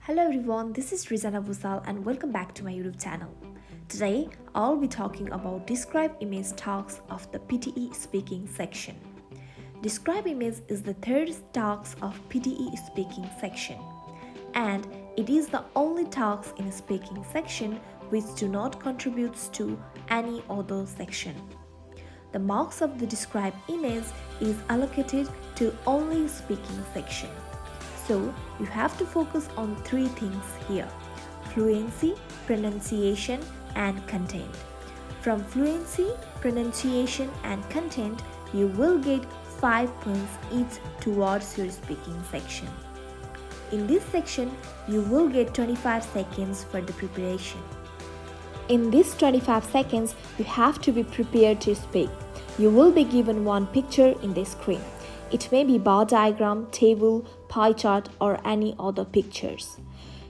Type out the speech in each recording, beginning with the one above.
Hello everyone, this is Rizana Busal and welcome back to my YouTube channel. Today, I'll be talking about Describe Image Tasks of the PTE speaking section. Describe Image is the third task of PTE speaking section, and it is the only task in speaking section which do not contribute to any other section. The marks of the Describe Image is allocated to only speaking section. So, you have to focus on three things here: fluency, pronunciation, and content. From fluency, pronunciation, and content, you will get 5 points each towards your speaking section. In this section, you will get 25 seconds for the preparation. In these 25 seconds, you have to be prepared to speak. You will be given one picture in the screen. It may be bar diagram, table, pie chart, or any other pictures.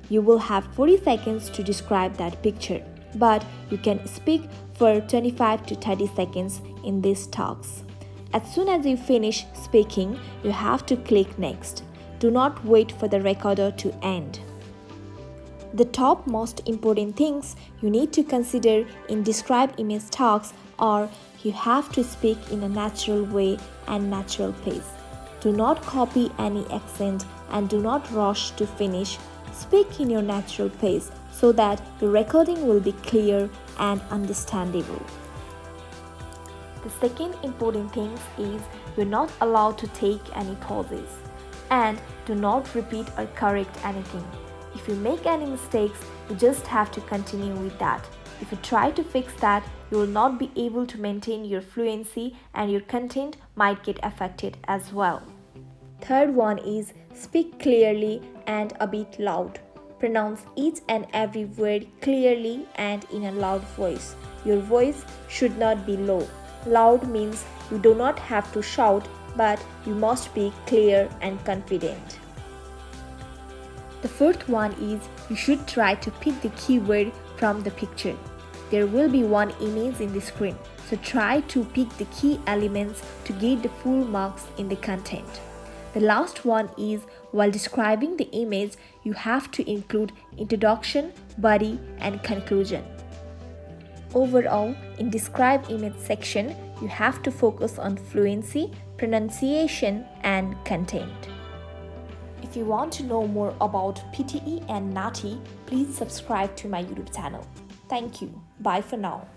You will have 40 seconds to describe that picture, but you can speak for 25 to 30 seconds in these talks. As soon as you finish speaking, you have to click next. Do not wait for the recorder to end. The top most important things you need to consider in Describe Image tasks are: you have to speak in a natural way and natural pace. Do not copy any accent and do not rush to finish. Speak in your natural pace so that the recording will be clear and understandable. The second important thing is you're not allowed to take any pauses, and do not repeat or correct anything. If you make any mistakes, you just have to continue with that. If you try to fix that, you will not be able to maintain your fluency and your content might get affected as well. Third one is speak clearly and a bit loud. Pronounce each and every word clearly and in a loud voice. Your voice should not be low. Loud means you do not have to shout, but you must be clear and confident. The fourth one is you should try to pick the keyword from the picture. There will be one image in the screen, so try to pick the key elements to get the full marks in the content. The last one is while describing the image, you have to include introduction, body, and conclusion. Overall, in Describe Image section, you have to focus on fluency, pronunciation, and content. If you want to know more about PTE and NATI, please subscribe to my YouTube channel. Thank you. Bye for now.